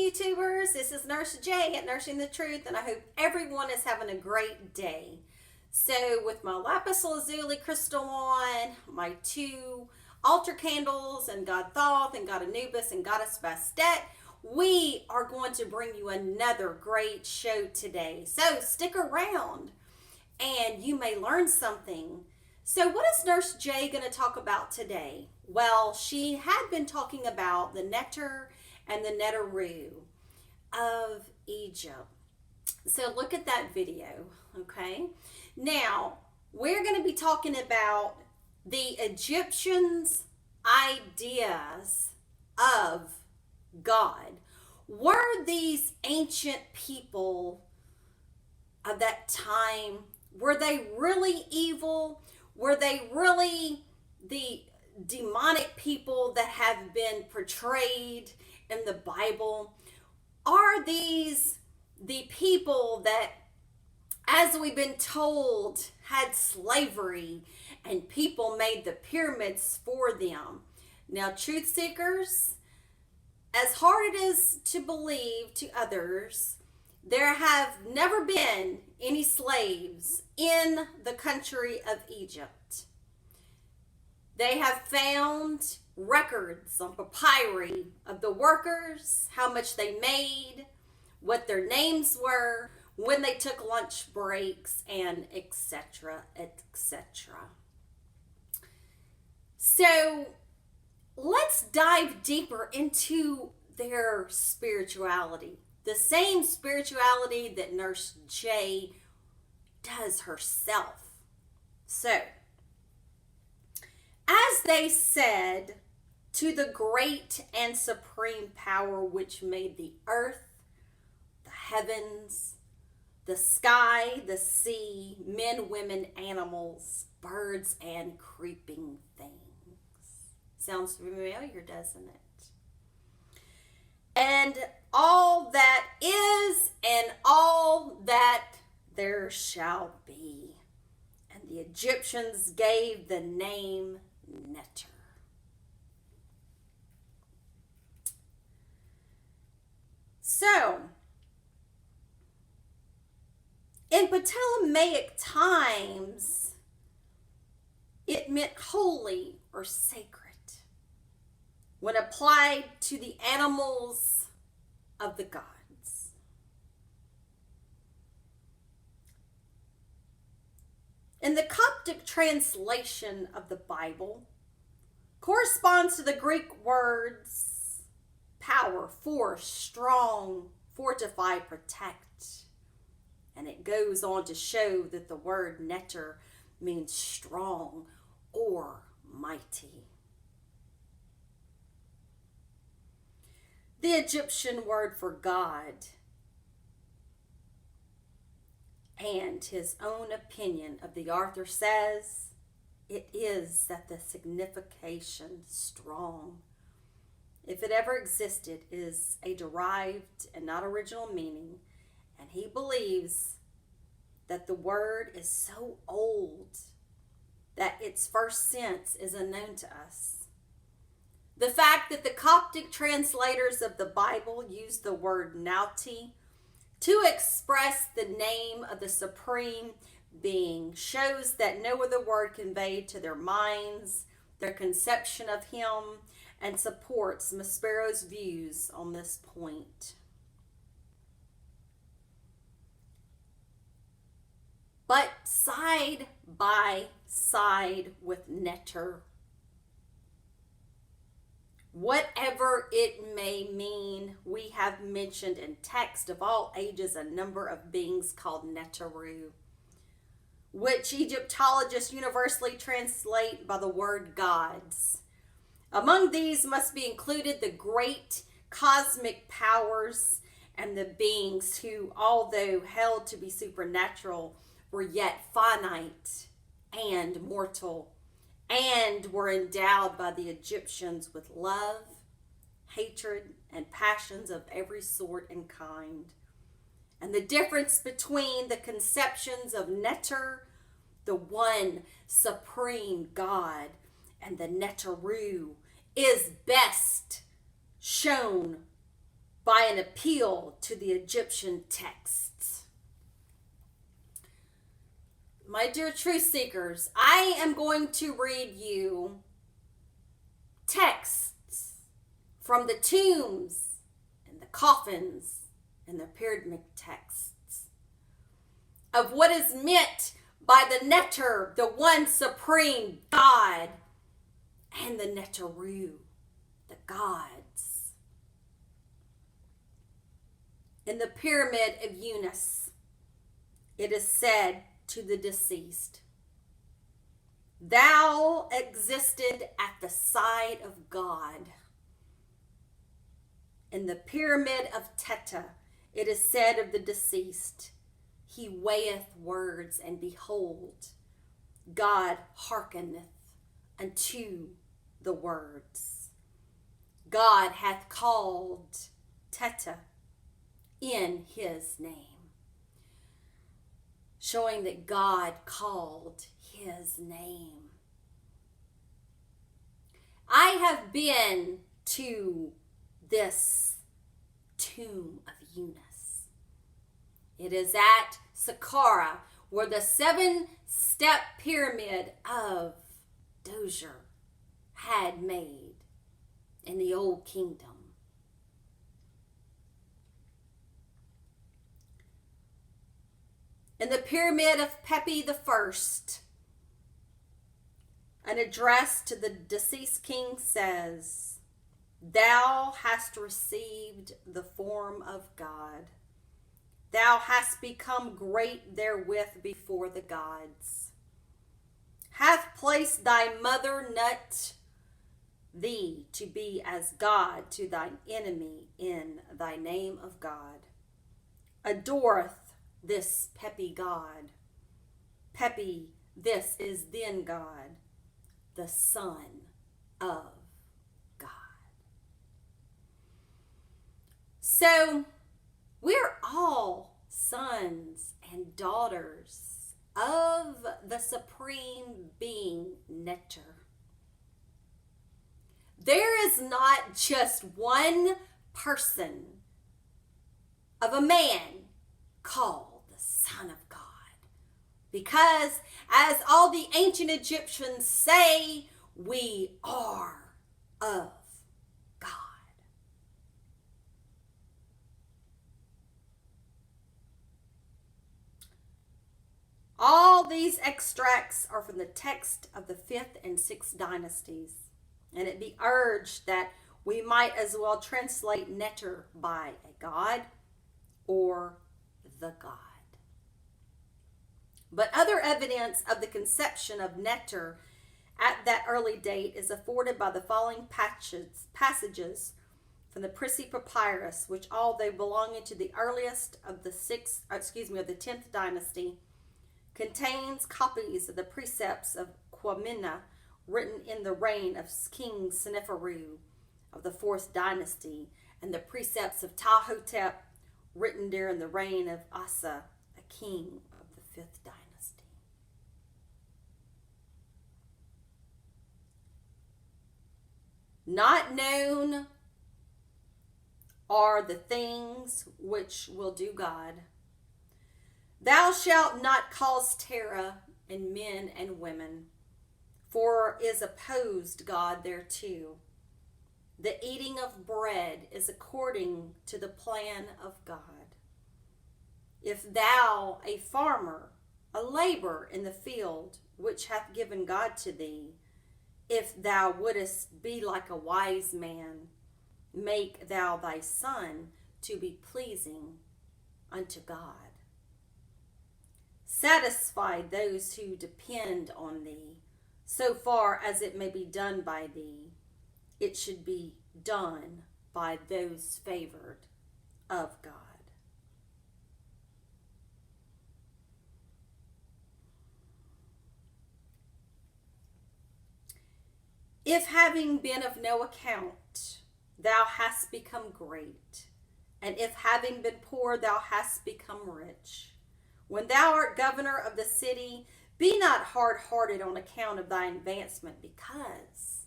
YouTubers. This is Nurse J at Nursing the Truth, and I hope everyone is having a great day. So, with my lapis lazuli crystal on, my two altar candles, and God Thoth, and God Anubis, and Goddess Bastet, we are going to bring you another great show today. So, stick around, and you may learn something. So, what is Nurse J going to talk about today? Well, she had been talking about the Neter and the Neteru of Egypt. So look at that video, okay? Now, we're going to be talking about the Egyptians' ideas of God. Were these ancient people of that time, were they really evil? Were they really the demonic people that have been portrayed in the Bible? Are these the people that, as we've been told, had slavery and people made the pyramids for them? Now, truth seekers, as hard it is to believe to others, there have never been any slaves in the country of Egypt. They have found records on papyri of the workers, how much they made, what their names were, when they took lunch breaks, and etc., etc. So let's dive deeper into their spirituality. The same spirituality that Nurse J does herself. So, as they said to the great and supreme power which made the earth, the heavens, the sky, the sea, men, women, animals, birds, and creeping things. Sounds familiar, doesn't it? And all that is and all that there shall be. And the Egyptians gave the name Neter. So, in Ptolemaic times, it meant holy or sacred when applied to the animals of the gods. In the Coptic translation of the Bible, corresponds to the Greek words power, force, strong, fortify, protect. And it goes on to show that the word Neter means strong or mighty. The Egyptian word for God and his own opinion of the author says it is that the signification strong, if it ever existed, is a derived and not original meaning, and he believes that the word is so old that its first sense is unknown to us. The fact that the Coptic translators of the Bible use the word Nauti to express the name of the supreme being shows that no other word conveyed to their minds their conception of him, and supports Maspero's views on this point. But side by side with Neter, whatever it may mean, we have mentioned in text of all ages a number of beings called Neteru, which Egyptologists universally translate by the word gods. Among these must be included the great cosmic powers and the beings who, although held to be supernatural, were yet finite and mortal, and were endowed by the Egyptians with love, hatred, and passions of every sort and kind. And the difference between the conceptions of Neter, the one supreme God, and the Neteru is best shown by an appeal to the Egyptian texts. My dear truth seekers, I am going to read you texts from the tombs and the coffins and the pyramid texts of what is meant by the Neter, the one supreme God, and the Neteru, the gods. In the pyramid of Unas, it is said to the deceased, "Thou existed at the side of God." In the pyramid of Teta, it is said of the deceased, "He weigheth words, and behold, God hearkeneth unto the words." God hath called Teta in his name, showing that God called his name. I have been to this tomb of Unas. It is at Saqqara, where the 7-step pyramid of Djoser had made in the Old Kingdom. In the pyramid of Pepi I, an address to the deceased king says, "Thou hast received the form of God. Thou hast become great therewith before the gods. Hath placed thy mother Nut thee to be as God to thine enemy in thy name of God. Adoreth this Pepi God. Pepi, this is then God, the Son of God." So, we're all sons and daughters of the Supreme Being, Neter. There is not just one person of a man called the Son of God. Because, as all the ancient Egyptians say, we are of God. All these extracts are from the text of the 5th and 6th dynasties, and it be urged that we might as well translate Neter by a god or the god. But other evidence of the conception of Neter at that early date is afforded by the following passages from the Prissy Papyrus, which, although belonging to the earliest of the 10th dynasty, contains copies of the precepts of Qamenna written in the reign of King Seneferu of the 4th dynasty, and the precepts of Ptahhotep written during the reign of Asa, a king of the 5th dynasty. Not known are the things which will do God. Thou shalt not cause terror in men and women, for is opposed God thereto. The eating of bread is according to the plan of God. If thou, a farmer, a laborer in the field, which hath given God to thee, if thou wouldest be like a wise man, make thou thy son to be pleasing unto God. Satisfy those who depend on thee, so far as it may be done by thee. It should be done by those favored of God. If having been of no account, thou hast become great, and if having been poor, thou hast become rich, when thou art governor of the city, be not hard-hearted on account of thy advancement, because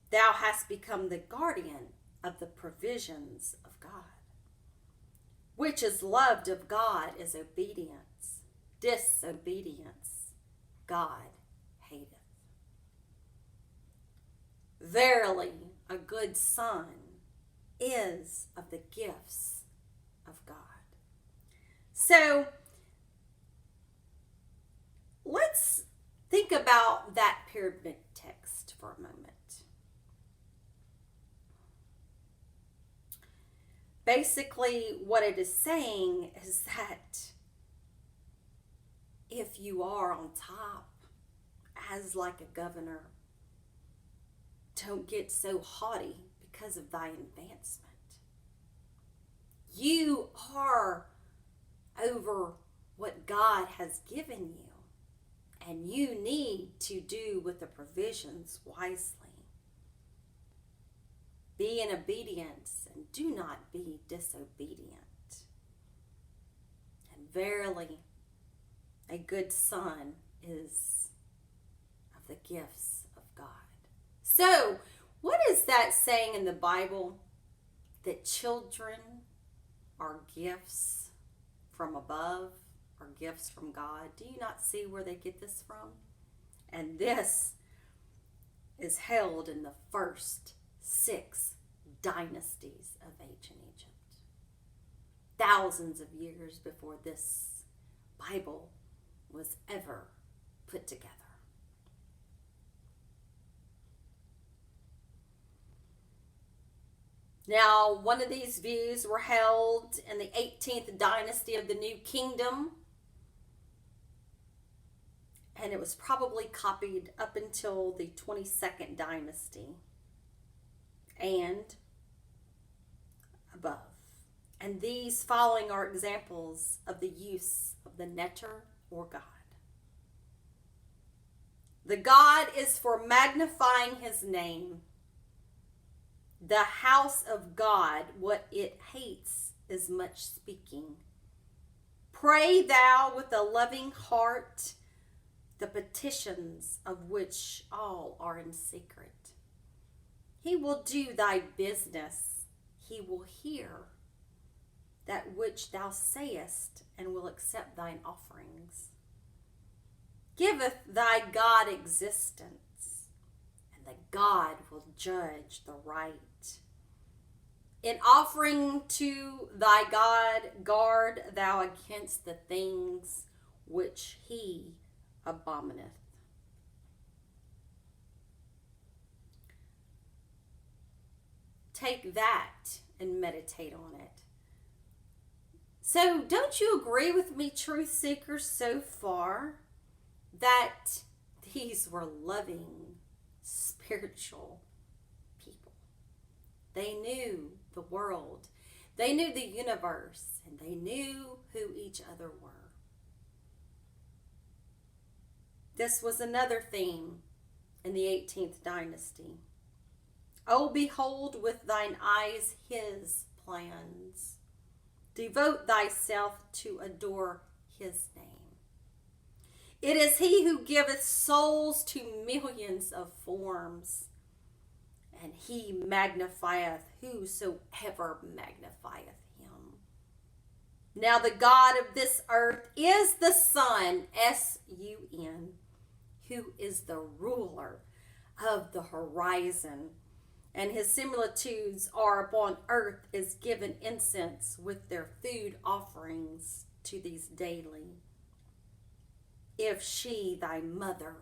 thou hast become the guardian of the provisions of God. Which is loved of God is obedience. Disobedience God hateth. Verily, a good son is of the gifts of God. So, let's think about that pyramid text for a moment. Basically, what it is saying is that if you are on top as like a governor, don't get so haughty because of thy advancement. You are over what God has given you, and you need to do with the provisions wisely. Be in obedience and do not be disobedient. And verily, a good son is of the gifts of God. So, what is that saying in the Bible? That children are gifts from above, or gifts from God. Do you not see where they get this from? And this is held in the first 6 dynasties of ancient Egypt. Thousands of years before this Bible was ever put together. Now, one of these views were held in the 18th dynasty of the New Kingdom, and it was probably copied up until the 22nd dynasty and above. And these following are examples of the use of the neter or God. The God is for magnifying his name. The house of God, what it hates is much speaking. Pray thou with a loving heart, the petitions of which all are in secret. He will do thy business. He will hear that which thou sayest, and will accept thine offerings. Giveth thy God existence, and the God will judge the right. In offering to thy God, guard thou against the things which he abomineth. Take that and meditate on it. So, don't you agree with me, truth seekers, so far, that these were loving, spiritual people? They knew the world, they knew the universe, and they knew who each other were. This was another theme in the 18th dynasty. Oh, behold with thine eyes his plans. Devote thyself to adore his name. It is he who giveth souls to millions of forms, and he magnifieth whosoever magnifieth him. Now the God of this earth is the Sun, S-U-N, who is the ruler of the horizon, and his similitudes are upon earth is given incense with their food offerings to these daily. If she, thy mother,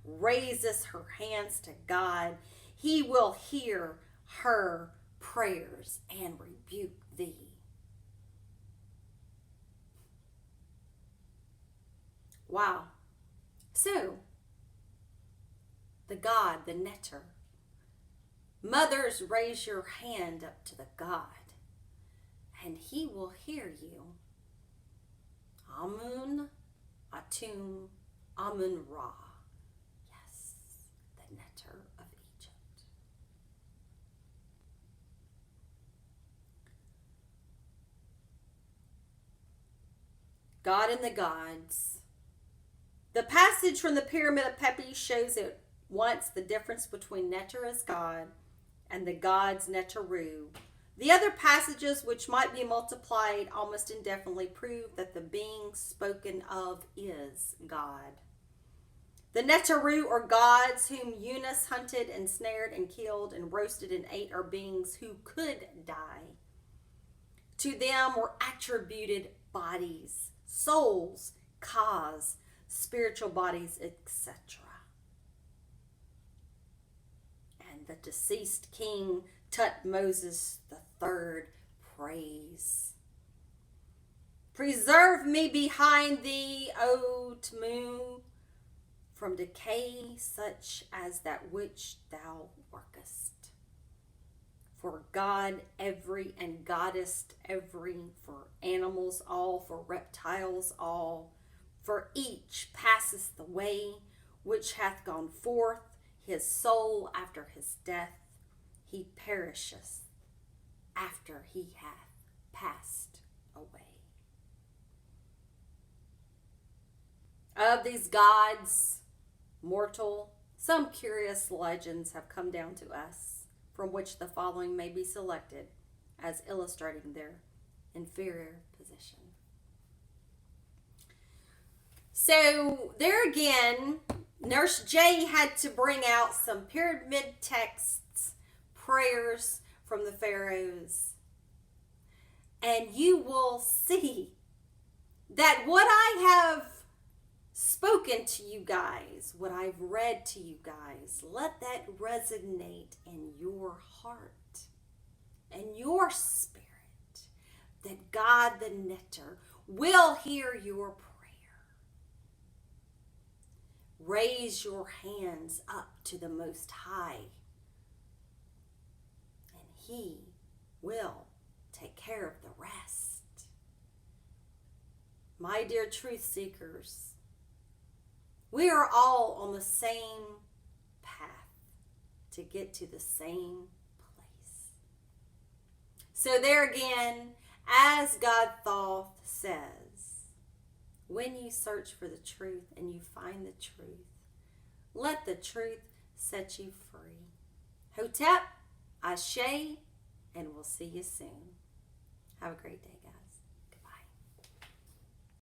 raises her hands to God, he will hear her prayers and rebuke thee. Wow. So, the God, the neter. Mothers, raise your hand up to the God, and he will hear you. Amun, Atum, Amun Ra. Yes, the neter of Egypt. God and the gods. The passage from the Pyramid of Pepi shows at once the difference between neter as God and the gods Neteru. The other passages, which might be multiplied almost indefinitely, prove that the being spoken of is God. The Neteru, or gods, whom Eunice hunted and snared and killed and roasted and ate, are beings who could die. To them were attributed bodies, souls, kas, spiritual bodies, etc. And the deceased king Tutmosis III prays, "Preserve me behind thee, O Tmu, from decay such as that which thou workest. For God every, and goddess every, for animals all, for reptiles all, for each passeth the way which hath gone forth, his soul after his death, he perisheth after he hath passed away." Of these gods, mortal, some curious legends have come down to us, from which the following may be selected as illustrating their inferior position. So there again, Nurse J had to bring out some pyramid texts, prayers from the pharaohs. And you will see that what I have spoken to you guys, what I've read to you guys, let that resonate in your heart and your spirit, that God the Neter will hear your prayer. Raise your hands up to the Most High, and He will take care of the rest. My dear truth seekers, we are all on the same path to get to the same place. So there again, as God Thoth says, when you search for the truth and you find the truth, let the truth set you free. Hotep, Ashe, and we'll see you soon. Have a great day, guys.